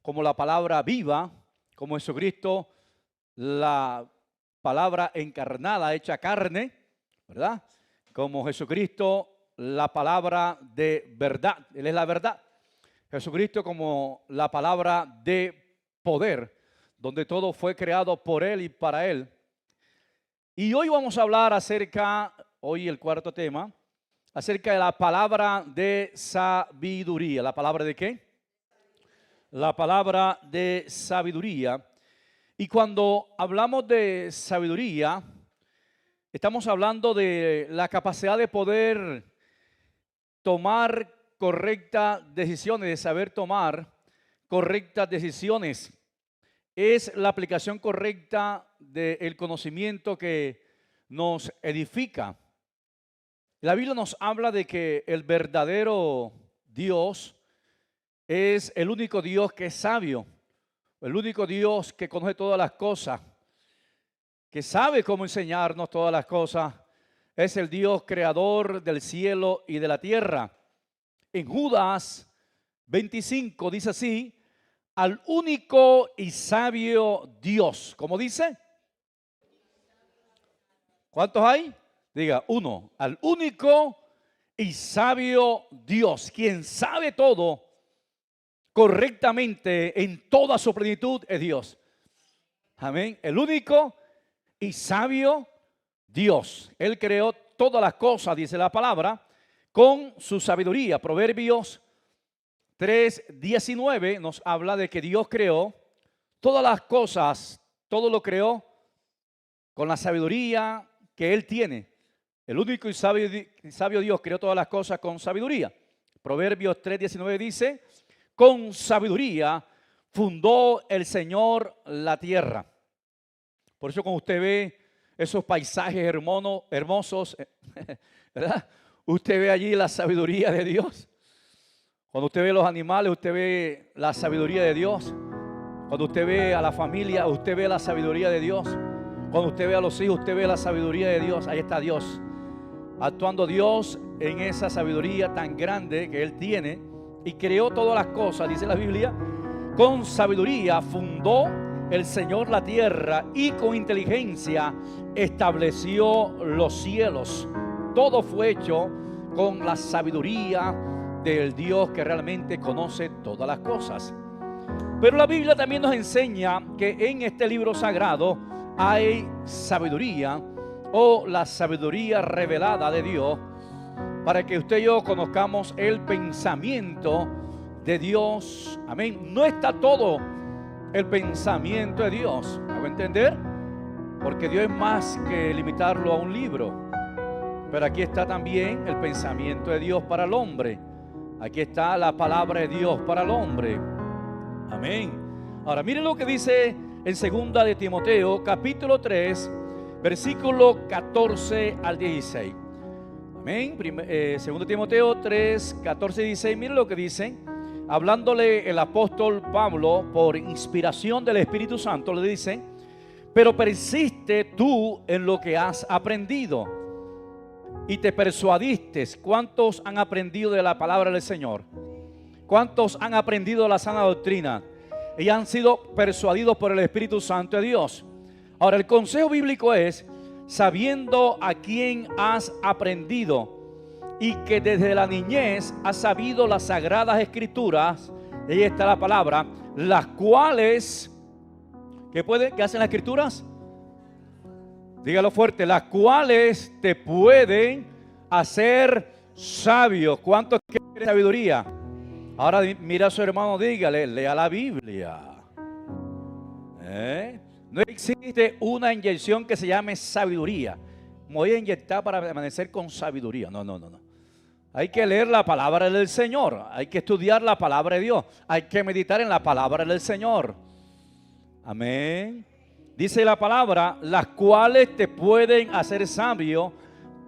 como la palabra viva, como Jesucristo, la palabra encarnada, hecha carne, ¿verdad? Como Jesucristo, la palabra de verdad, Él es la verdad. Jesucristo como la palabra de poder, donde todo fue creado por Él y para Él. Y hoy vamos a hablar acerca, hoy el cuarto tema, acerca de la palabra de sabiduría. ¿La palabra de qué? La palabra de sabiduría. Y cuando hablamos de sabiduría, estamos hablando de la capacidad de poder tomar correctas decisiones, de saber tomar correctas decisiones. Es la aplicación correcta del conocimiento que nos edifica. La Biblia nos habla de que el verdadero Dios es el único Dios que es sabio, el único Dios que conoce todas las cosas, que sabe cómo enseñarnos todas las cosas. Es el Dios creador del cielo y de la tierra. En Judas 25 dice así: al único y sabio Dios. ¿Cómo dice? ¿Cuántos hay? Diga, uno. Al único y sabio Dios, quien sabe todo correctamente en toda su plenitud, es Dios. Amén. El único y sabio Dios. Él creó todas las cosas, dice la palabra, con su sabiduría. Proverbios 3:19 nos habla de que Dios creó todas las cosas, todo lo creó con la sabiduría que Él tiene. El único y sabio Dios creó todas las cosas con sabiduría. Proverbios 3:19 dice: con sabiduría fundó el Señor la tierra. Por eso cuando usted ve esos paisajes hermosos, ¿verdad? Usted ve allí la sabiduría de Dios. Cuando usted ve los animales, usted ve la sabiduría de Dios. Cuando usted ve a la familia, usted ve la sabiduría de Dios. Cuando usted ve a los hijos, usted ve la sabiduría de Dios. Ahí está Dios, actuando Dios en esa sabiduría tan grande que Él tiene. Y creó todas las cosas, dice la Biblia. Con sabiduría fundó el Señor la tierra y con inteligencia estableció los cielos. Todo fue hecho con la sabiduría del Dios que realmente conoce todas las cosas. Pero la Biblia también nos enseña que en este libro sagrado hay sabiduría, o la sabiduría revelada de Dios, para que usted y yo conozcamos el pensamiento de Dios. Amén. No está todo el pensamiento de Dios, ¿hago entender? Porque Dios es más que limitarlo a un libro. Pero aquí está también el pensamiento de Dios para el hombre. Aquí está la palabra de Dios para el hombre. Amén. Ahora miren lo que dice en segunda de Timoteo capítulo 3 versículo 14 al 16. Amén. Segundo Timoteo 3, 14 y 16. Miren lo que dice, hablándole el apóstol Pablo por inspiración del Espíritu Santo, le dice: pero persiste tú en lo que has aprendido y te persuadiste. ¿Cuántos han aprendido de la palabra del Señor? ¿Cuántos han aprendido la sana doctrina y han sido persuadidos por el Espíritu Santo de Dios? Ahora, el consejo bíblico es: sabiendo a quién has aprendido y que desde la niñez has sabido las sagradas escrituras. Ahí está la palabra, las cuales, ¿qué hacen las escrituras? Dígalo fuerte, las cuales te pueden hacer sabio. ¿Cuántos quieren sabiduría? Ahora mira a su hermano, dígale, lea la Biblia. No existe una inyección que se llame sabiduría. Me voy a inyectar para permanecer con sabiduría. No. Hay que leer la palabra del Señor. Hay que estudiar la palabra de Dios. Hay que meditar en la palabra del Señor. Amén. Dice la palabra, las cuales te pueden hacer sabio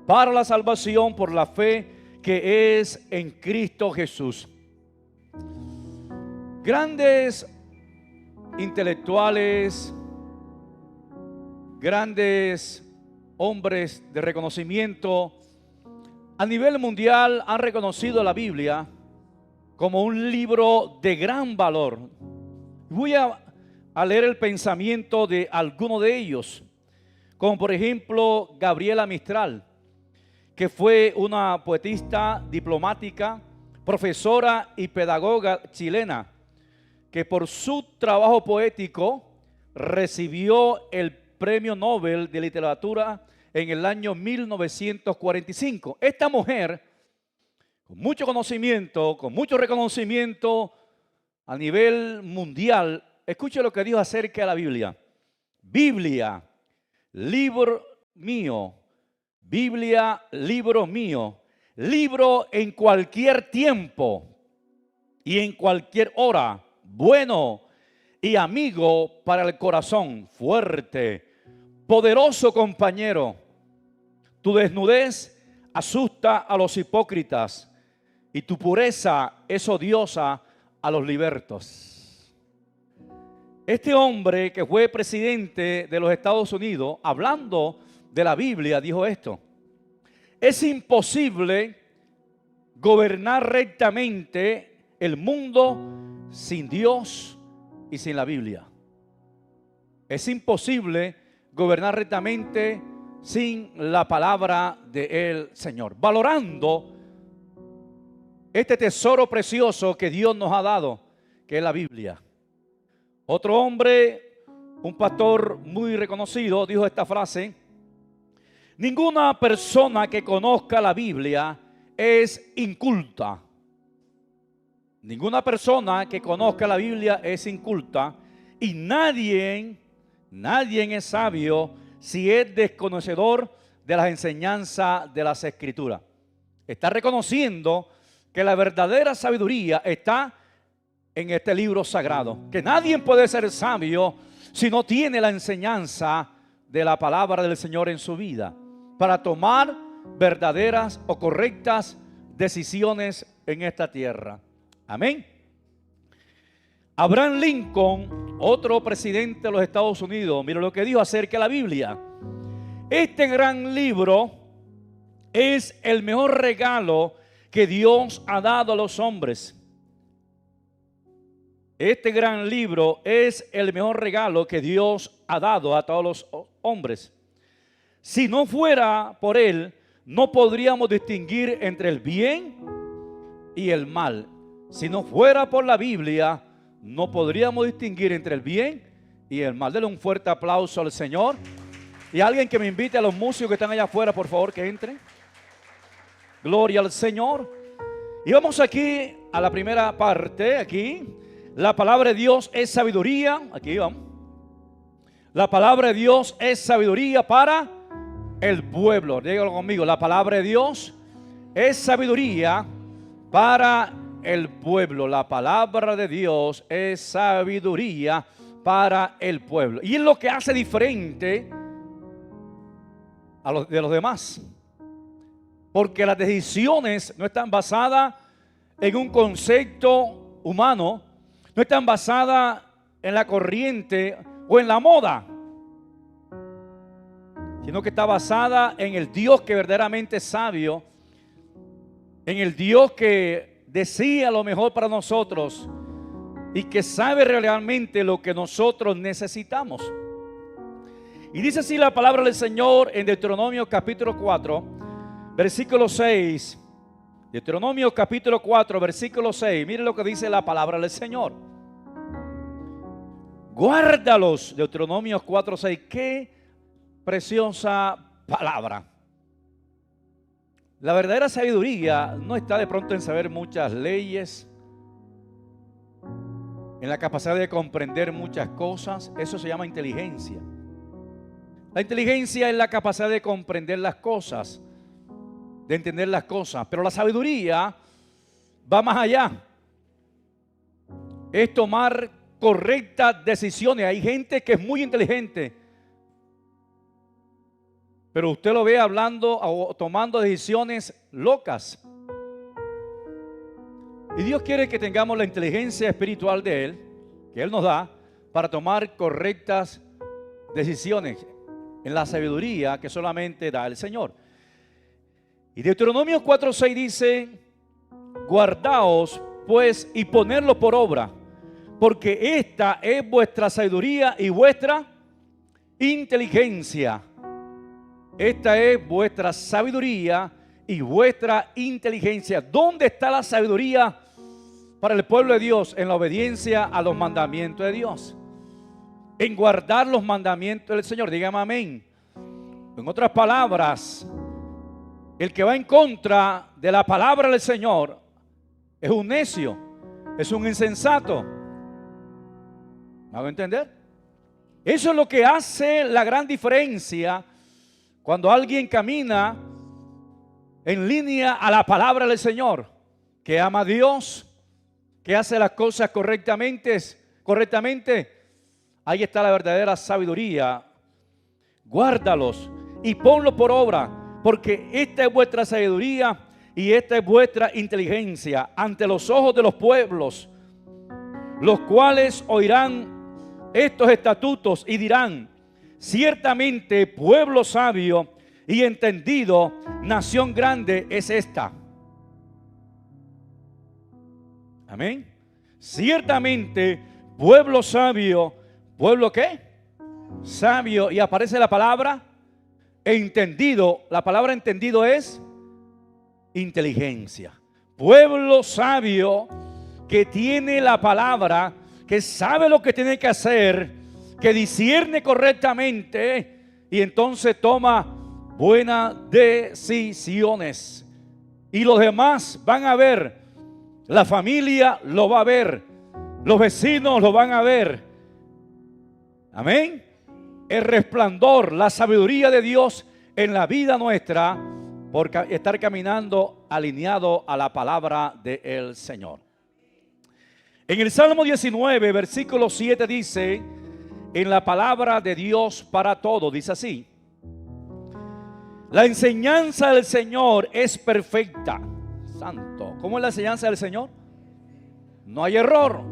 para la salvación por la fe que es en Cristo Jesús. Grandes intelectuales, grandes hombres de reconocimiento a nivel mundial han reconocido la Biblia como un libro de gran valor. Voy a leer el pensamiento de alguno de ellos, como por ejemplo Gabriela Mistral, que fue una poetista, diplomática, profesora y pedagoga chilena, que por su trabajo poético recibió el Premio Nobel de Literatura en el año 1945. Esta mujer, con mucho conocimiento, con mucho reconocimiento a nivel mundial, escuche lo que dijo acerca de la Biblia. Biblia, libro mío. Biblia, libro mío. Libro en cualquier tiempo y en cualquier hora. Bueno y amigo para el corazón. Fuerte, poderoso compañero. Tu desnudez asusta a los hipócritas y tu pureza es odiosa a los libertos. Este hombre que fue presidente de los Estados Unidos, hablando de la Biblia, dijo esto: es imposible gobernar rectamente el mundo sin Dios y sin la Biblia. Es imposible gobernar rectamente sin la palabra del Señor. Valorando este tesoro precioso que Dios nos ha dado, que es la Biblia. Otro hombre, un pastor muy reconocido, dijo esta frase: ninguna persona que conozca la Biblia es inculta. Ninguna persona que conozca la Biblia es inculta, y nadie es sabio si es desconocedor de las enseñanzas de las Escrituras. Está reconociendo que la verdadera sabiduría está en este libro sagrado, que nadie puede ser sabio si no tiene la enseñanza de la palabra del Señor en su vida, para tomar verdaderas o correctas decisiones en esta tierra. Amén. Abraham Lincoln, otro presidente de los Estados Unidos, mira lo que dijo acerca de la Biblia: este gran libro es el mejor regalo que Dios ha dado a los hombres. Este gran libro es el mejor regalo que Dios ha dado a todos los hombres. Si no fuera por él, no podríamos distinguir entre el bien y el mal. Si no fuera por la Biblia, no podríamos distinguir entre el bien y el mal. Denle un fuerte aplauso al Señor. Y alguien que me invite a los músicos que están allá afuera, por favor, que entren. Gloria al Señor. Y vamos aquí a la primera parte. Aquí, la palabra de Dios es sabiduría. Aquí vamos. La palabra de Dios es sabiduría para el pueblo. Dígalo conmigo. La palabra de Dios es sabiduría para el pueblo. La palabra de Dios es sabiduría para el pueblo. Y es lo que hace diferente de los demás. Porque las decisiones no están basadas en un concepto humano, no están basadas en la corriente o en la moda, sino que está basada en el Dios que verdaderamente es sabio, en el Dios que desea lo mejor para nosotros y que sabe realmente lo que nosotros necesitamos. Y dice así la palabra del Señor en Deuteronomio capítulo 4, versículo 6. Deuteronomio capítulo 4, versículo 6. Mire lo que dice la palabra del Señor. Guárdalos. Deuteronomio 4, 6. Qué preciosa palabra. La verdadera sabiduría no está de pronto en saber muchas leyes, en la capacidad de comprender muchas cosas. Eso se llama inteligencia. La inteligencia es la capacidad de comprender las cosas, de entender las cosas. Pero la sabiduría va más allá. Es tomar correctas decisiones. Hay gente que es muy inteligente, pero usted lo ve hablando o tomando decisiones locas. Y Dios quiere que tengamos la inteligencia espiritual de Él, que Él nos da, para tomar correctas decisiones en la sabiduría que solamente da el Señor. Y Deuteronomio 4:6 dice: guardaos pues y ponerlo por obra, porque esta es vuestra sabiduría y vuestra inteligencia. Esta es vuestra sabiduría y vuestra inteligencia. ¿Dónde está la sabiduría para el pueblo de Dios? En la obediencia a los mandamientos de Dios, en guardar los mandamientos del Señor. Dígame amén. En otras palabras, el que va en contra de la palabra del Señor es un necio, es un insensato. ¿Me hago entender? Eso es lo que hace la gran diferencia cuando alguien camina en línea a la palabra del Señor, que ama a Dios, que hace las cosas correctamente. Ahí está la verdadera sabiduría. Guárdalos y ponlo por obra, porque esta es vuestra sabiduría y esta es vuestra inteligencia ante los ojos de los pueblos, los cuales oirán estos estatutos y dirán: ciertamente pueblo sabio y entendido, nación grande es esta. Amén. Ciertamente pueblo sabio. ¿Pueblo qué? Sabio. Y aparece la palabra entendido. La palabra entendido es inteligencia. Pueblo sabio que tiene la palabra, que sabe lo que tiene que hacer, que discierne correctamente y entonces toma buenas decisiones. Y los demás van a ver, la familia lo va a ver, los vecinos lo van a ver. Amén. El resplandor, la sabiduría de Dios en la vida nuestra por estar caminando alineado a la palabra del Señor. En el Salmo 19, versículo 7 dice: en la palabra de Dios para todo, dice así: la enseñanza del Señor es perfecta. Santo. ¿Cómo es la enseñanza del Señor? No hay error.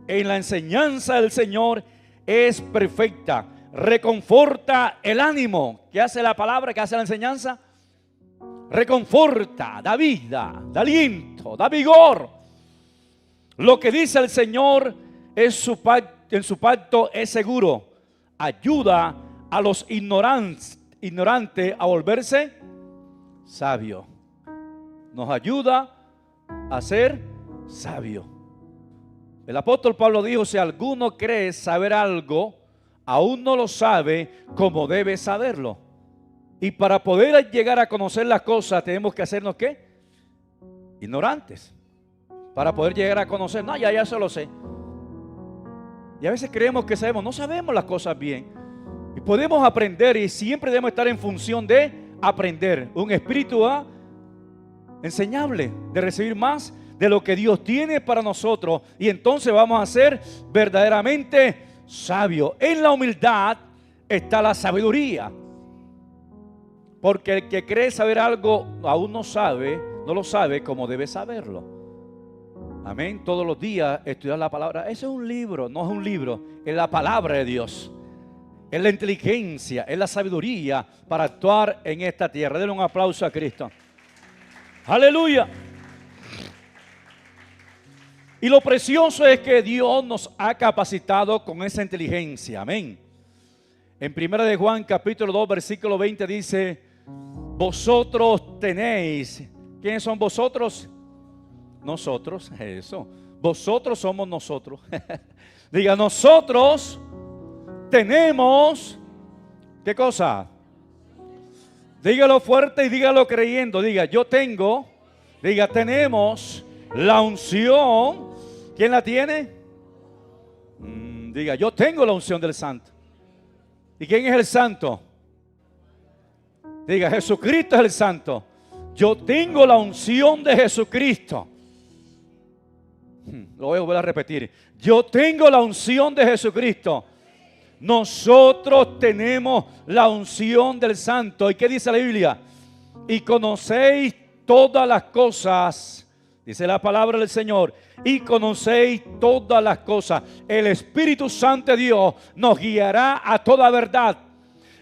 En la enseñanza del Señor es perfecta. Reconforta el ánimo. ¿Qué hace la palabra? ¿Qué hace la enseñanza? Reconforta, da vida, da aliento, da vigor. Lo que dice el Señor en su pacto es seguro. Ayuda a los ignorantes a volverse sabios. Nos ayuda a ser sabios. El apóstol Pablo dijo: si alguno cree saber algo, aún no lo sabe como debe saberlo. Y para poder llegar a conocer las cosas tenemos que hacernos ¿qué? Ignorantes. Para poder llegar a conocer, no, ya eso lo sé. Y a veces creemos que sabemos, no sabemos las cosas bien. Y podemos aprender y siempre debemos estar en función de aprender. Un espíritu enseñable, de recibir más de lo que Dios tiene para nosotros. Y entonces vamos a ser verdaderamente sabios. En la humildad está la sabiduría. Porque el que cree saber algo aún no lo sabe como debe saberlo. Amén. Todos los días estudiar la palabra. Eso es un libro, no es un libro, es la palabra de Dios. Es la inteligencia, es la sabiduría para actuar en esta tierra. Denle un aplauso a Cristo. Aleluya. Y lo precioso es que Dios nos ha capacitado con esa inteligencia. Amén. En 1 de Juan capítulo 2 versículo 20 dice: vosotros tenéis. ¿Quiénes son vosotros? Nosotros, eso. Vosotros somos nosotros. Diga, nosotros tenemos. ¿Qué cosa? Dígalo fuerte y dígalo creyendo. Diga, yo tengo. Diga, tenemos la unción. ¿Quién la tiene? Diga, yo tengo la unción del Santo. ¿Y quién es el Santo? Diga, Jesucristo es el Santo. Yo tengo la unción de Jesucristo. Lo voy a volver a repetir. Yo tengo la unción de Jesucristo. Nosotros tenemos la unción del Santo. ¿Y qué dice la Biblia? Y conocéis todas las cosas. Dice la palabra del Señor. Y conocéis todas las cosas. El Espíritu Santo de Dios nos guiará a toda verdad.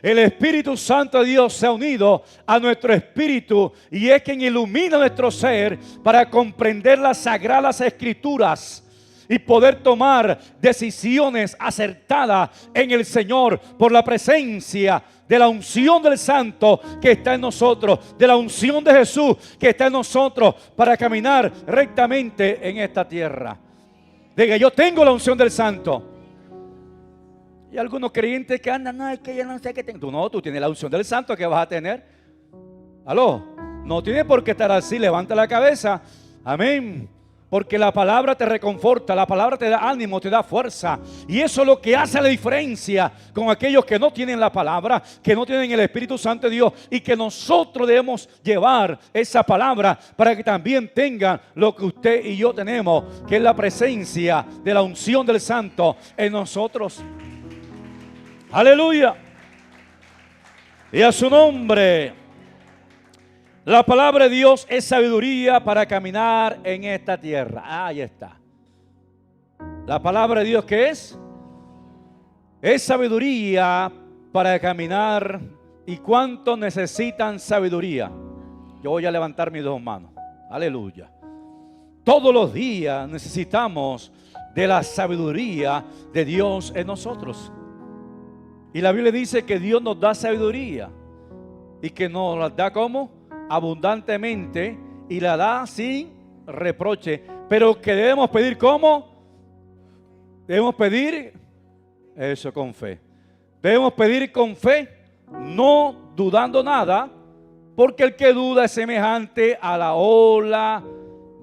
El Espíritu Santo de Dios se ha unido a nuestro espíritu y es quien ilumina nuestro ser para comprender las sagradas escrituras y poder tomar decisiones acertadas en el Señor por la presencia de la unción del Santo que está en nosotros, de la unción de Jesús que está en nosotros para caminar rectamente en esta tierra. Diga, yo tengo la unción del Santo. Y algunos creyentes que andan, no, es que yo no sé qué tengo. Tú tienes la unción del Santo que vas a tener. Aló, no tienes por qué estar así, levanta la cabeza. Amén. Porque la palabra te reconforta, la palabra te da ánimo, te da fuerza. Y eso es lo que hace la diferencia con aquellos que no tienen la palabra, que no tienen el Espíritu Santo de Dios. Y que nosotros debemos llevar esa palabra para que también tengan lo que usted y yo tenemos, que es la presencia de la unción del Santo en nosotros. Aleluya. Y a su nombre. La palabra de Dios es sabiduría para caminar en esta tierra. Ahí está. La palabra de Dios, ¿qué es? Es sabiduría para caminar. ¿Y cuántos necesitan sabiduría? Yo voy a levantar mis dos manos. Aleluya. Todos los días necesitamos de la sabiduría de Dios en nosotros. Y la Biblia dice que Dios nos da sabiduría y que nos la da ¿cómo? Abundantemente, y la da sin reproche. Pero que debemos pedir ¿cómo? Debemos pedir eso con fe. Debemos pedir con fe, no dudando nada, porque el que duda es semejante a la ola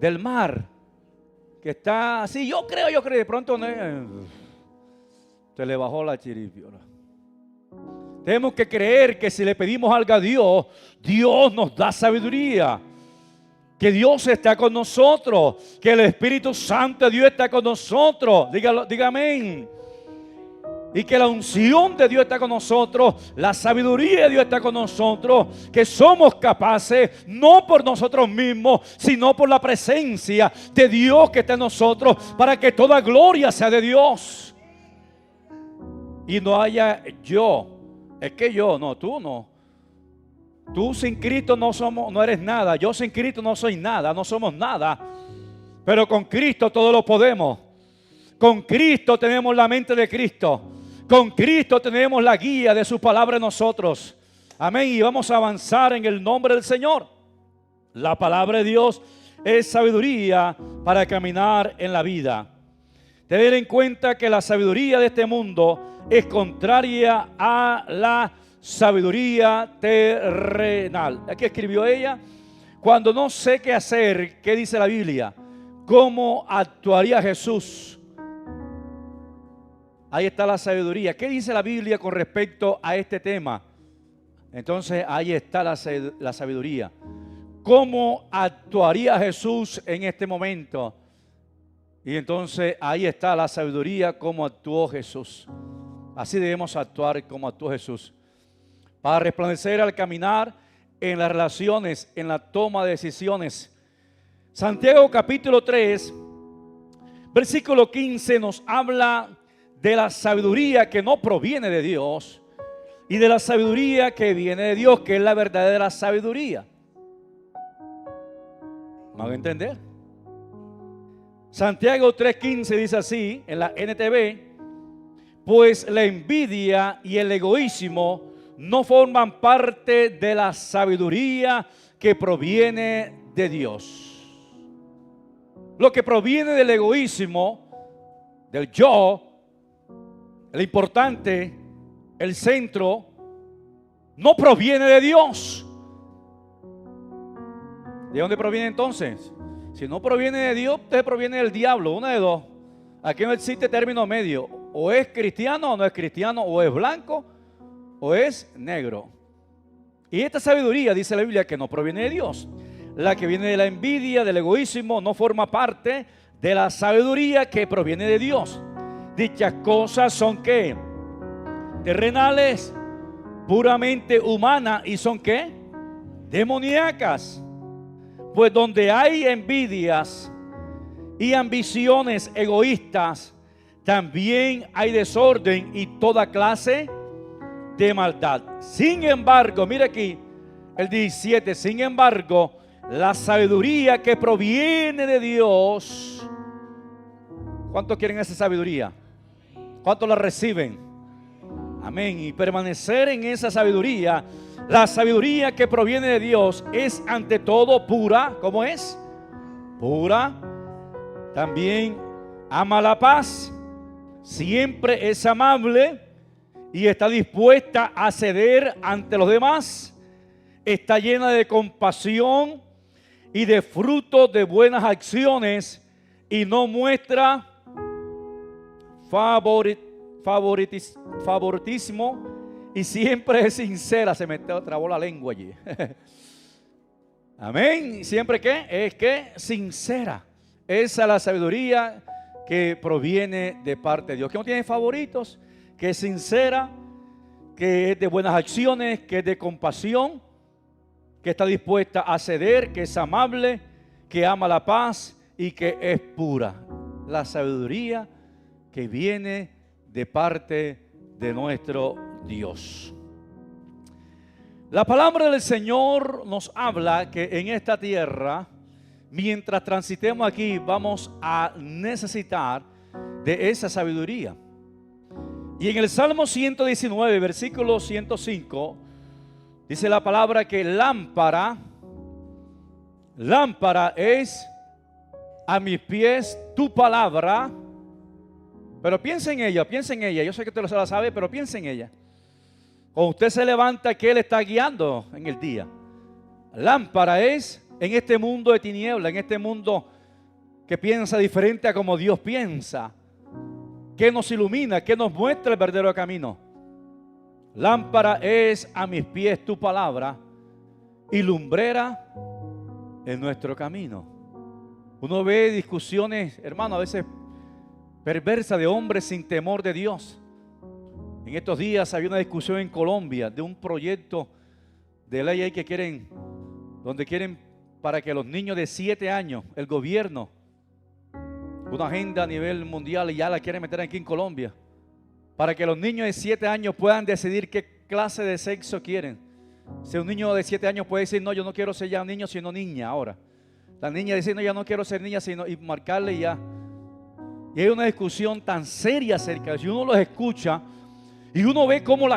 del mar, que está así, yo creo, de pronto se le bajó la chiripiola. Tenemos que creer que si le pedimos algo a Dios, Dios nos da sabiduría. Que Dios está con nosotros. Que el Espíritu Santo de Dios está con nosotros. Diga amén. Y que la unción de Dios está con nosotros. La sabiduría de Dios está con nosotros. Que somos capaces, no por nosotros mismos, sino por la presencia de Dios que está en nosotros. Para que toda gloria sea de Dios. Y no haya yo. Es que yo, no, tú no. Tú sin Cristo no eres nada. Yo sin Cristo no soy nada, no somos nada. Pero con Cristo todo lo podemos. Con Cristo tenemos la mente de Cristo. Con Cristo tenemos la guía de su palabra en nosotros. Amén. Y vamos a avanzar en el nombre del Señor. La palabra de Dios es sabiduría para caminar en la vida. Tener en cuenta que la sabiduría de este mundo es contraria a la sabiduría terrenal. Aquí escribió ella: cuando no sé qué hacer, ¿qué dice la Biblia? ¿Cómo actuaría Jesús? Ahí está la sabiduría. ¿Qué dice la Biblia con respecto a este tema? Entonces ahí está la sabiduría. ¿Cómo actuaría Jesús en este momento? Y entonces ahí está la sabiduría, cómo actuó Jesús. Así debemos actuar como actuó Jesús. Para resplandecer al caminar en las relaciones, en la toma de decisiones. Santiago capítulo 3, versículo 15 nos habla de la sabiduría que no proviene de Dios y de la sabiduría que viene de Dios, que es la verdadera sabiduría. ¿Van a entender? Santiago 3:15 dice así en la NTV: pues la envidia y el egoísmo no forman parte de la sabiduría que proviene de Dios. Lo que proviene del egoísmo, del yo, el importante, el centro, no proviene de Dios. ¿De dónde proviene entonces? Si no proviene de Dios, usted proviene del diablo, una de dos. Aquí no existe término medio. O es cristiano o no es cristiano, o es blanco o es negro. Y esta sabiduría, dice la Biblia, que no proviene de Dios. La que viene de la envidia, del egoísmo, no forma parte de la sabiduría que proviene de Dios. Dichas cosas son ¿qué? Terrenales, puramente humanas, y son ¿qué? Demoníacas. Pues donde hay envidias y ambiciones egoístas, también hay desorden y toda clase de maldad. Sin embargo, mire aquí el 17, sin embargo, la sabiduría que proviene de Dios. ¿Cuántos quieren esa sabiduría? ¿Cuántos la reciben? Amén. Y permanecer en esa sabiduría. La sabiduría que proviene de Dios es ante todo pura. ¿Cómo es? Pura. También ama la paz. Siempre es amable y está dispuesta a ceder ante los demás. Está llena de compasión y de frutos de buenas acciones y no muestra favoritismo y siempre es sincera. Se me trabó la lengua allí. Amén. ¿Siempre qué? Es que sincera. Esa es la sabiduría que proviene de parte de Dios. Que no tiene favoritos, que es sincera, que es de buenas acciones, que es de compasión, que está dispuesta a ceder, que es amable, que ama la paz y que es pura. La sabiduría que viene de parte de nuestro Dios. La palabra del Señor nos habla que en esta tierra, mientras transitemos aquí, vamos a necesitar de esa sabiduría. Y en el Salmo 119, versículo 105, dice la palabra que lámpara es a mis pies tu palabra. Pero piensa en ella, piensa en ella. Yo sé que usted lo sabe, pero piensa en ella. Cuando usted se levanta, ¿qué le está guiando en el día? Lámpara es en este mundo de tiniebla, en este mundo que piensa diferente a como Dios piensa, que nos ilumina, que nos muestra el verdadero camino. Lámpara es a mis pies tu palabra y lumbrera en nuestro camino. Uno ve discusiones, hermano, a veces perversas de hombres sin temor de Dios. En estos días había una discusión en Colombia de un proyecto de ley ahí que quieren, donde quieren para que los niños de 7 años, el gobierno, una agenda a nivel mundial y ya la quieren meter aquí en Colombia, para que los niños de 7 años puedan decidir qué clase de sexo quieren. Si un niño de 7 años puede decir, no, yo no quiero ser ya niño sino niña ahora. La niña dice, no, ya no quiero ser niña sino, y marcarle ya. Y hay una discusión tan seria acerca de eso. Y uno los escucha y uno ve cómo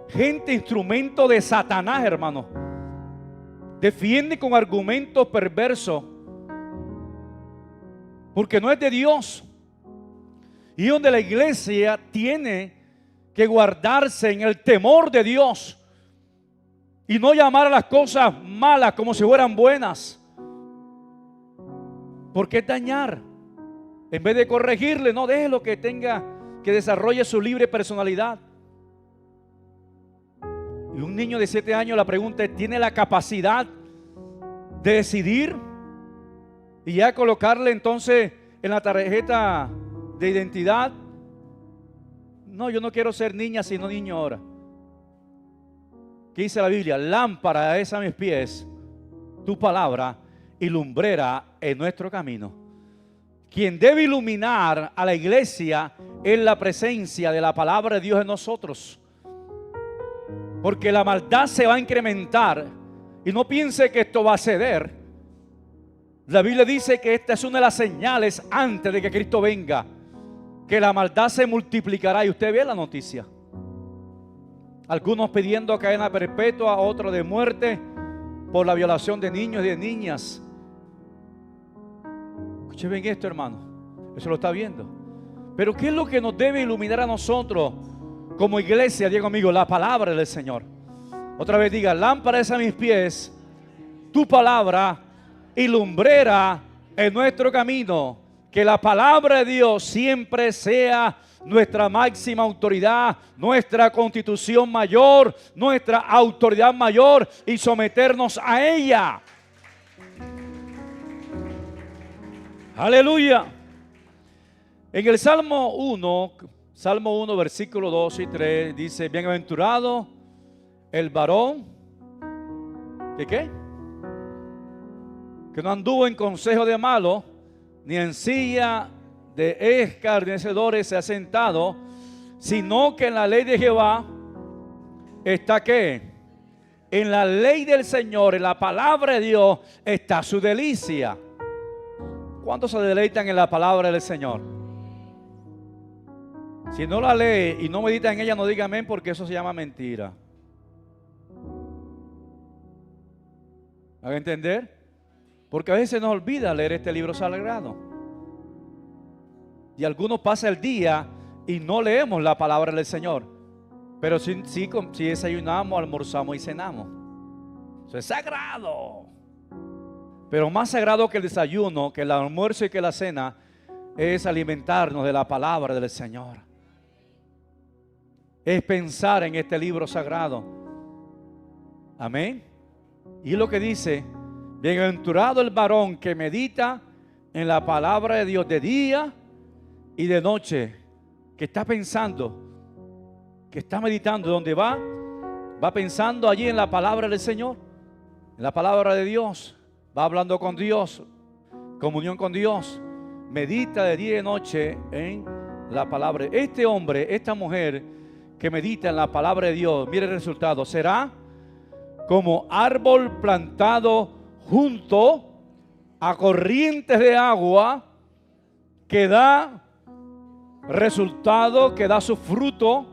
gente, instrumento de Satanás, hermano, defiende con argumentos perversos, porque no es de Dios. Y donde la iglesia tiene que guardarse en el temor de Dios y no llamar a las cosas malas como si fueran buenas, porque es dañar. En vez de corregirle, no, déjelo que tenga, que desarrolle su libre personalidad. Y un niño de 7 años, la pregunta es, ¿tiene la capacidad de decidir? Y ya colocarle entonces en la tarjeta de identidad, no, yo no quiero ser niña sino niño ahora. ¿Qué dice la Biblia? Lámpara es a mis pies tu palabra y lumbrera en nuestro camino. Quien debe iluminar a la iglesia es la presencia de la palabra de Dios en nosotros. Porque la maldad se va a incrementar. Y no piense que esto va a ceder. La Biblia dice que esta es una de las señales antes de que Cristo venga, que la maldad se multiplicará. Y usted ve la noticia. Algunos pidiendo cadena perpetua, otros de muerte por la violación de niños y de niñas. Escuchen bien esto, hermano. Eso lo está viendo. Pero ¿qué es lo que nos debe iluminar a nosotros como iglesia? Digo, amigo, la palabra del Señor. Otra vez diga, lámpara es a mis pies tu palabra y lumbrera en nuestro camino. Que la palabra de Dios siempre sea nuestra máxima autoridad, nuestra constitución mayor, nuestra autoridad mayor, y someternos a ella. Aleluya. En el Salmo 1, versículo 2 y 3 dice, bienaventurado el varón ¿qué? Que no anduvo en consejo de malo, ni en silla de escarnecedores se ha sentado, sino que en la ley de Jehová ¿está qué? En la ley del Señor, en la palabra de Dios, está su delicia. ¿Cuántos se deleitan en la palabra del Señor? Si no la lee y no medita en ella, no diga amén, porque eso se llama mentira. ¿Van a entender? Porque a veces se nos olvida leer este libro sagrado. Y algunos pasan el día y no leemos la palabra del Señor. Pero sí desayunamos, almorzamos y cenamos. Eso es sagrado. Pero más sagrado que el desayuno, que el almuerzo y que la cena, es alimentarnos de la palabra del Señor. Es pensar en este libro sagrado. Amén. Y lo que dice: bienaventurado el varón que medita en la palabra de Dios de día y de noche. Que está pensando, que está meditando, donde va pensando allí en la palabra del Señor, en la palabra de Dios. Va hablando con Dios, comunión con Dios. Medita de día y de noche en la palabra. Este hombre, esta mujer que medita en la palabra de Dios, mire el resultado: será como árbol plantado junto a corrientes de agua, que da resultado, que da su fruto,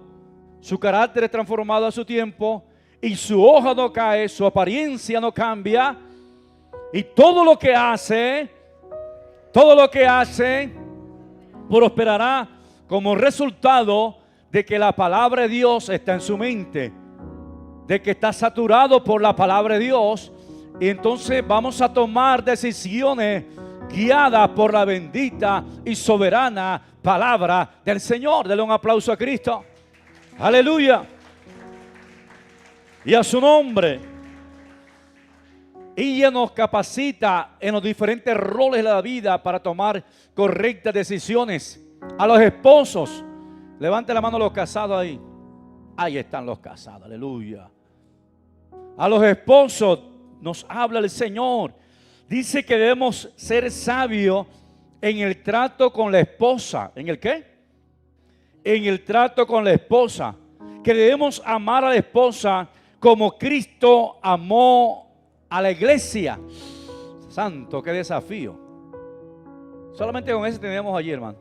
su carácter es transformado a su tiempo, y su hoja no cae, su apariencia no cambia, y todo lo que hace prosperará como resultado de que la palabra de Dios está en su mente, de que está saturado por la palabra de Dios. Y entonces vamos a tomar decisiones guiadas por la bendita y soberana palabra del Señor. Denle un aplauso a Cristo. Aleluya. Y a su nombre. Y ella nos capacita en los diferentes roles de la vida para tomar correctas decisiones. A los esposos, levante la mano a los casados ahí. Ahí están los casados, aleluya. A los esposos nos habla el Señor. Dice que debemos ser sabios en el trato con la esposa. ¿En el qué? En el trato con la esposa. Que debemos amar a la esposa como Cristo amó a la iglesia. Santo, qué desafío. Solamente con ese tenemos allí, hermano.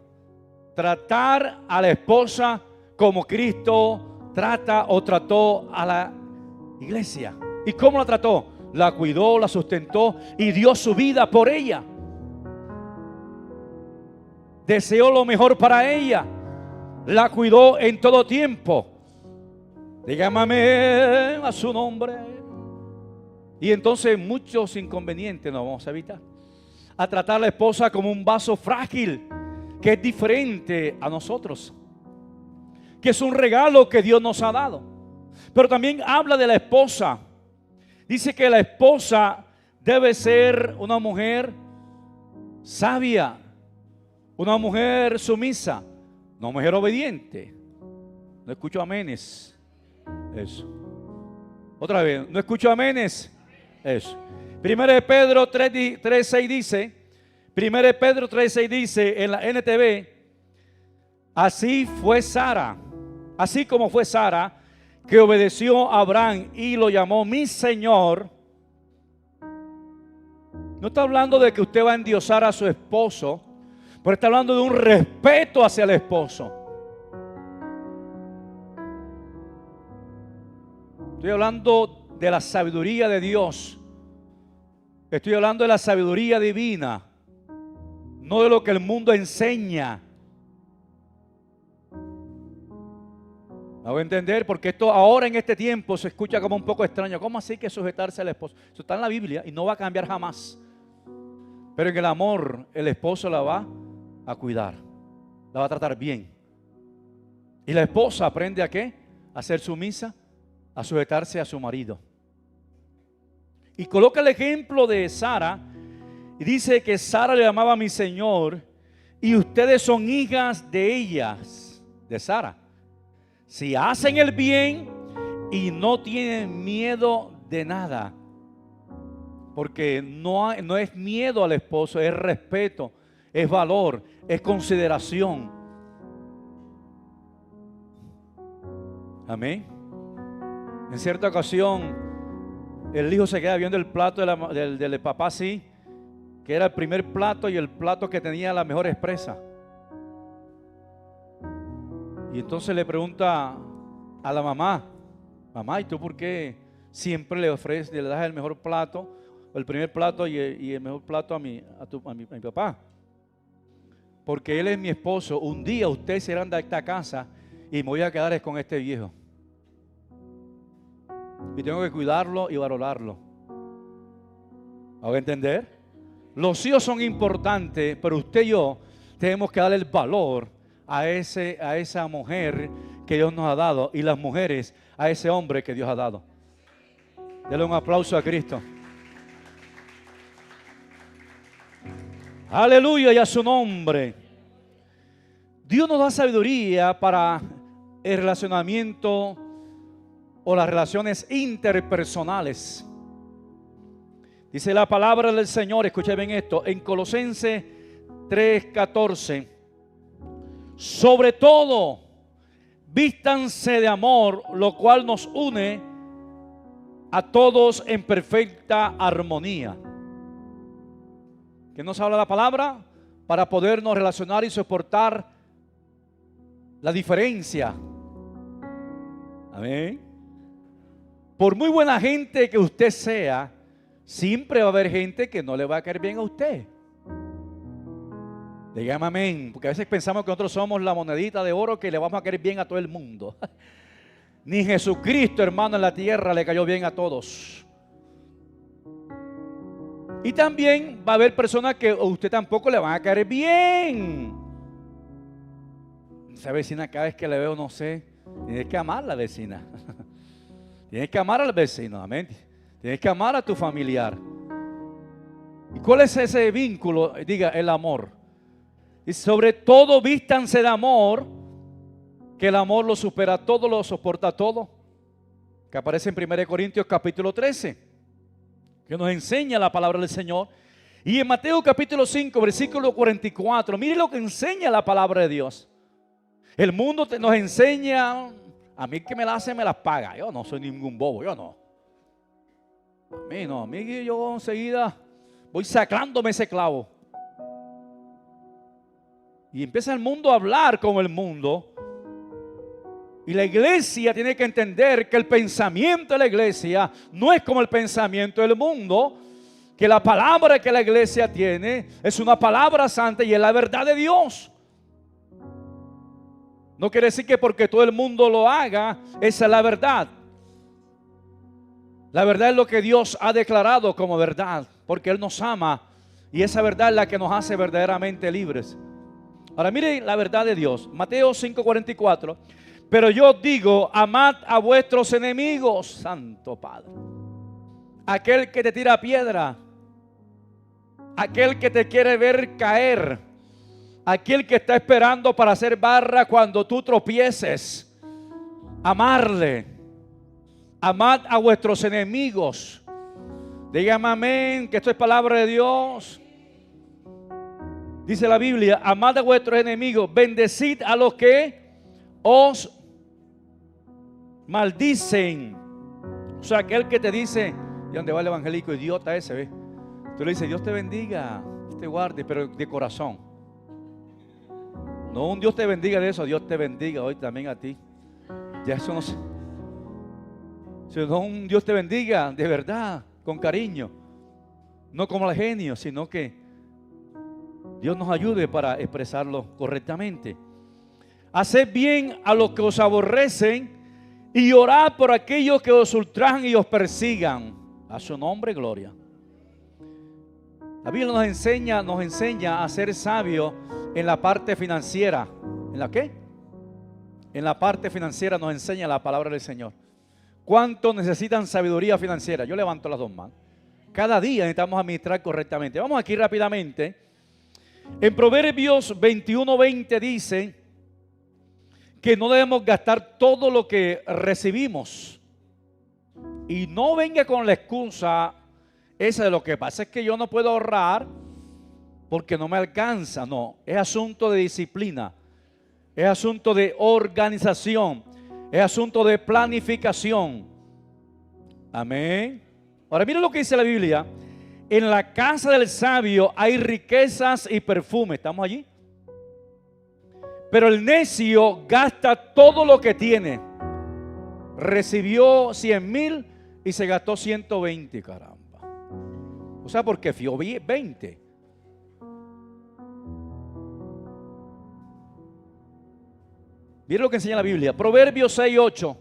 Tratar a la esposa como Cristo trata o trató a la iglesia. ¿Y cómo la trató? La cuidó, la sustentó y dio su vida por ella. Deseó lo mejor para ella. La cuidó en todo tiempo. Dígame amén a su nombre. Y entonces muchos inconvenientes nos vamos a evitar. A tratar a la esposa como un vaso frágil, que es diferente a nosotros, que es un regalo que Dios nos ha dado. Pero también habla de la esposa. Dice que la esposa debe ser una mujer sabia, una mujer sumisa, una mujer obediente. No escucho amenes. Eso. Otra vez, no escucho amenes. Eso. 1 Pedro 3:6 dice, 1 Pedro 3:6 dice en la NTV: así fue Sara, así como fue Sara, que obedeció a Abraham y lo llamó mi Señor. No está hablando de que usted va a endiosar a su esposo, pero está hablando de un respeto hacia el esposo. Estoy hablando de la sabiduría de Dios. Estoy hablando de la sabiduría divina, no de lo que el mundo enseña. ¿Me voy a entender? Porque esto ahora en este tiempo se escucha como un poco extraño. ¿Cómo así que sujetarse al esposo? Eso está en la Biblia y no va a cambiar jamás. Pero en el amor el esposo la va a cuidar, la va a tratar bien. Y la esposa aprende a ¿qué? A ser sumisa, a sujetarse a su marido. Y coloca el ejemplo de Sara y dice que Sara le llamaba mi Señor y ustedes son hijas de ellas, de Sara. Si hacen el bien y no tienen miedo de nada. Porque no es miedo al esposo, es respeto, es valor, es consideración. Amén. En cierta ocasión, el hijo se queda viendo el plato del papá así, que era el primer plato y el plato que tenía la mejor expresa. Y entonces le pregunta a la mamá: mamá, ¿y tú por qué siempre le ofreces, le das el mejor plato, el primer plato y el mejor plato a mi papá? Porque él es mi esposo. Un día ustedes se irán de esta casa y me voy a quedar con este viejo. Y tengo que cuidarlo y valorarlo. ¿Van a entender? Los hijos son importantes, pero usted y yo tenemos que darle el valor a esa mujer que Dios nos ha dado, y las mujeres a ese hombre que Dios ha dado. Denle un aplauso a Cristo. Aleluya, y a su nombre. Dios nos da sabiduría para el relacionamiento o las relaciones interpersonales. Dice la palabra del Señor, escuchen bien esto, en Colosenses 3:14: sobre todo, vístanse de amor, lo cual nos une a todos en perfecta armonía. ¿Qué nos habla la palabra? Para podernos relacionar y soportar la diferencia. Amén. Por muy buena gente que usted sea, siempre va a haber gente que no le va a caer bien a usted. Dígame amén, porque a veces pensamos que nosotros somos la monedita de oro que le vamos a caer bien a todo el mundo. Ni Jesucristo, hermano, en la tierra le cayó bien a todos. Y también va a haber personas que a usted tampoco le van a caer bien. Esa vecina, cada vez que le veo, no sé, tienes que amar a la vecina. Tienes que amar al vecino, amén. Tienes que amar a tu familiar. ¿Y cuál es ese vínculo? Diga, el amor. Y sobre todo vístanse de amor, que el amor lo supera todo, lo soporta todo. Que aparece en 1 Corintios capítulo 13, que nos enseña la palabra del Señor. Y en Mateo capítulo 5, versículo 44, mire lo que enseña la palabra de Dios. El mundo nos enseña: a mí que me la hace, me las paga. Yo no soy ningún bobo, yo no. A mí yo enseguida voy sacándome ese clavo. Y empieza el mundo a hablar como el mundo. Y la iglesia tiene que entender que el pensamiento de la iglesia no es como el pensamiento del mundo. Que la palabra que la iglesia tiene es una palabra santa y es la verdad de Dios. No quiere decir que porque todo el mundo lo haga, esa es la verdad. La verdad es lo que Dios ha declarado como verdad, porque Él nos ama y esa verdad es la que nos hace verdaderamente libres. Ahora mire la verdad de Dios, Mateo 5:44. Pero yo digo, amad a vuestros enemigos, Santo Padre. Aquel que te tira piedra, aquel que te quiere ver caer, aquel que está esperando para hacer barra cuando tú tropieces, amarle. Amad a vuestros enemigos. Dígame amén, que esto es palabra de Dios. Dice la Biblia: amad a vuestros enemigos, bendecid a los que os maldicen. O sea, aquel que te dice, ¿y dónde va el evangélico idiota ese? ¿Ve? Tú le dices, Dios te bendiga, Dios te guarde, pero de corazón. No un Dios te bendiga de eso, Dios te bendiga hoy también a ti. Ya eso no sé. Sino un Dios te bendiga de verdad, con cariño. No como el genio, sino que Dios nos ayude para expresarlo correctamente. Haced bien a los que os aborrecen y orad por aquellos que os ultrajan y os persigan. A su nombre, gloria. La Biblia nos enseña a ser sabios en la parte financiera. ¿En la qué? En la parte financiera nos enseña la palabra del Señor. ¿Cuántos necesitan sabiduría financiera? Yo levanto las dos manos. Cada día necesitamos administrar correctamente. Vamos aquí rápidamente. En Proverbios 21:20 dice que no debemos gastar todo lo que recibimos. Y no venga con la excusa esa de lo que pasa es que yo no puedo ahorrar porque no me alcanza. No, es asunto de disciplina, es asunto de organización, es asunto de planificación. Amén. Ahora mira lo que dice la Biblia. En la casa del sabio hay riquezas y perfume. ¿Estamos allí? Pero el necio gasta todo lo que tiene. Recibió 100,000 y se gastó 120, caramba. O sea, porque fió 20. Miren lo que enseña la Biblia. Proverbios 6:8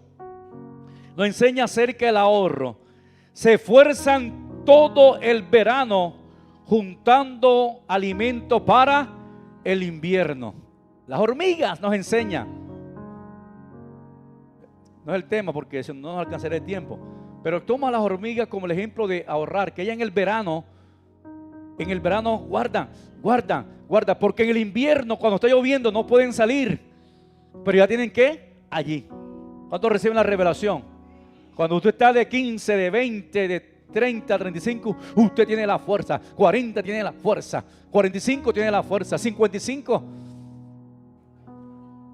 nos enseña acerca del ahorro. Se esfuerzan todo el verano juntando alimento para el invierno. Las hormigas nos enseñan. No es el tema porque eso no nos alcanzará el tiempo. Pero toma a las hormigas como el ejemplo de ahorrar. Que ellas en el verano guardan. Porque en el invierno, cuando está lloviendo, no pueden salir. Pero ya tienen que allí. ¿Cuántos reciben la revelación? Cuando usted está de 15, de 20, de 30, 35, usted tiene la fuerza. 40 tiene la fuerza. 45 tiene la fuerza. 55,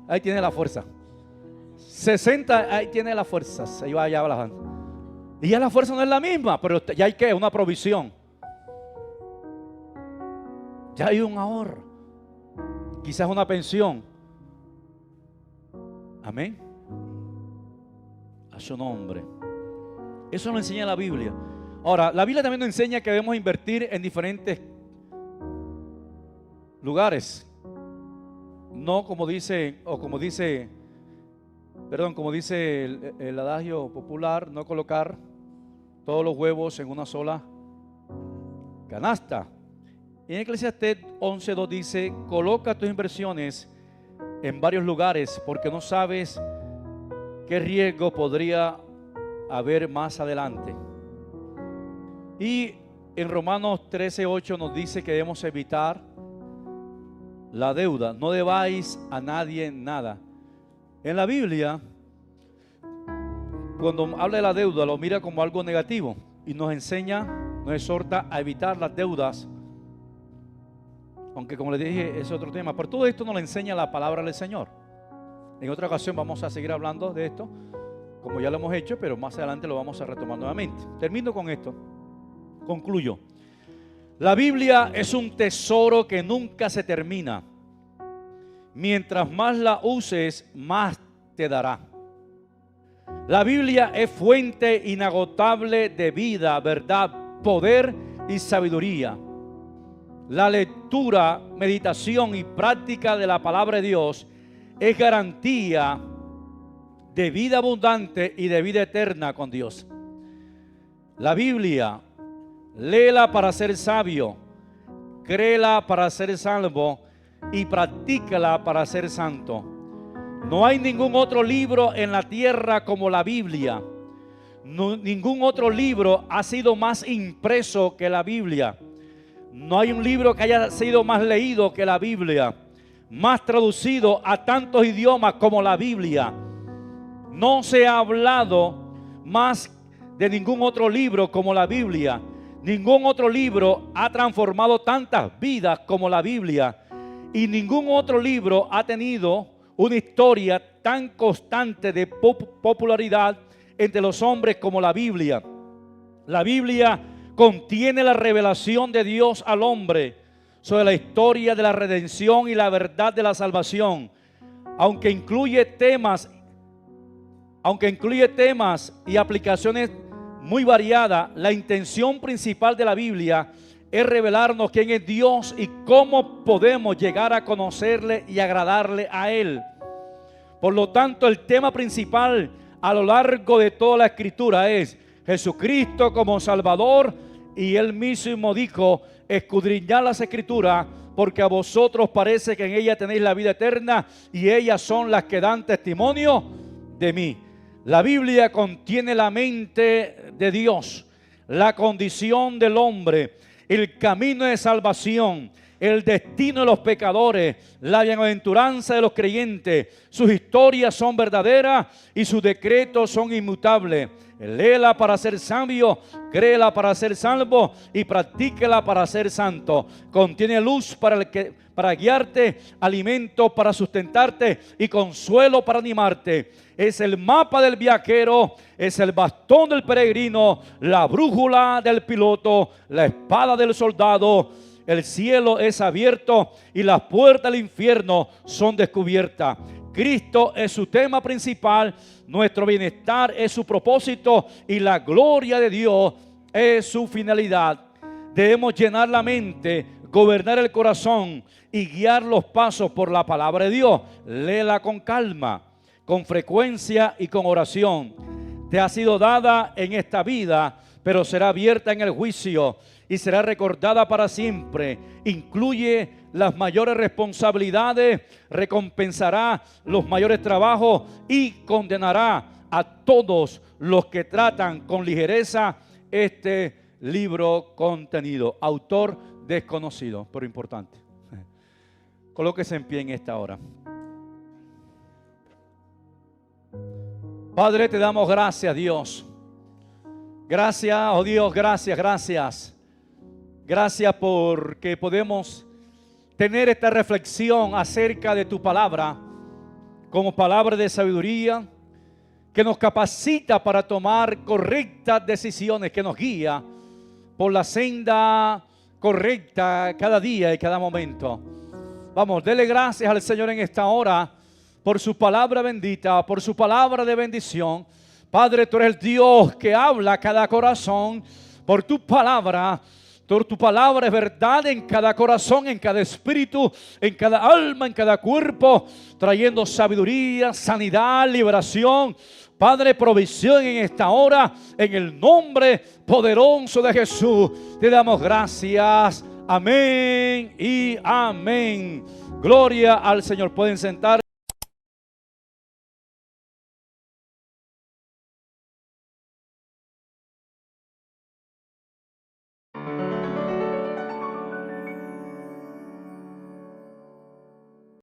ahí tiene la fuerza. 60, ahí tiene la fuerza. Ahí va allá bajando. Y ya la fuerza no es la misma, pero ya hay que una provisión. Ya hay un ahorro. Quizás una pensión. Amén. A su nombre. Eso nos enseña la Biblia. Ahora, la Biblia también nos enseña que debemos invertir en diferentes lugares. No como dice el adagio popular, no colocar todos los huevos en una sola canasta. En Eclesiastés 11:2 dice: coloca tus inversiones en varios lugares porque no sabes qué riesgo podría haber más adelante. Y en Romanos 13:8 nos dice que debemos evitar la deuda. No debáis a nadie nada. En la Biblia, cuando habla de la deuda, lo mira como algo negativo y nos enseña, nos exhorta a evitar las deudas. Aunque como les dije, es otro tema. Pero todo esto nos lo enseña la palabra del Señor. En otra ocasión vamos a seguir hablando de esto, como ya lo hemos hecho, pero más adelante lo vamos a retomar nuevamente. Termino con esto. Concluyo. La Biblia es un tesoro que nunca se termina. Mientras más la uses, más te dará. La Biblia es fuente inagotable de vida, verdad, poder y sabiduría. La lectura, meditación y práctica de la palabra de Dios es garantía de vida abundante y de vida eterna con Dios. La Biblia, léela para ser sabio, créela para ser salvo y practícala para ser santo. No hay ningún otro libro en la tierra como la Biblia. Ningún otro libro ha sido más impreso que la Biblia. No hay un libro que haya sido más leído que la Biblia, más traducido a tantos idiomas como la Biblia. No se ha hablado más de ningún otro libro como la Biblia. Ningún otro libro ha transformado tantas vidas como la Biblia. Y ningún otro libro ha tenido una historia tan constante de popularidad entre los hombres como la Biblia. La Biblia contiene la revelación de Dios al hombre sobre la historia de la redención y la verdad de la salvación. Aunque incluye temas y aplicaciones muy variadas, la intención principal de la Biblia es revelarnos quién es Dios y cómo podemos llegar a conocerle y agradarle a Él. Por lo tanto, el tema principal a lo largo de toda la Escritura es Jesucristo como Salvador, y Él mismo dijo: escudriñad las Escrituras, porque a vosotros parece que en ellas tenéis la vida eterna, y ellas son las que dan testimonio de mí. La Biblia contiene la mente de Dios, la condición del hombre, el camino de salvación, el destino de los pecadores, la bienaventuranza de los creyentes. Sus historias son verdaderas y sus decretos son inmutables. Léela para ser sabio, créela para ser salvo y practíquela para ser santo. Contiene luz para guiarte, alimento para sustentarte y consuelo para animarte. Es el mapa del viajero, es el bastón del peregrino, la brújula del piloto, la espada del soldado. El cielo es abierto y las puertas del infierno son descubiertas. Cristo es su tema principal, nuestro bienestar es su propósito y la gloria de Dios es su finalidad. Debemos llenar la mente, gobernar el corazón y guiar los pasos por la palabra de Dios. Léela con calma, con frecuencia y con oración. Te ha sido dada en esta vida, pero será abierta en el juicio y será recordada para siempre. Incluye las mayores responsabilidades, recompensará los mayores trabajos y condenará a todos los que tratan con ligereza este libro contenido. Autor desconocido, pero importante. Colóquese en pie en esta hora. Padre, te damos gracias, Dios. Gracias, oh Dios, gracias. Gracias porque podemos tener esta reflexión acerca de tu palabra como palabra de sabiduría que nos capacita para tomar correctas decisiones, que nos guía por la senda correcta cada día y cada momento. Vamos, dele gracias al Señor en esta hora por su palabra bendita, por su palabra de bendición. Padre, tú eres el Dios que habla a cada corazón por tu palabra. Tu palabra es verdad en cada corazón, en cada espíritu, en cada alma, en cada cuerpo, trayendo sabiduría, sanidad, liberación. Padre, provisión en esta hora, en el nombre poderoso de Jesús. Te damos gracias. Amén y amén. Gloria al Señor. Pueden sentar.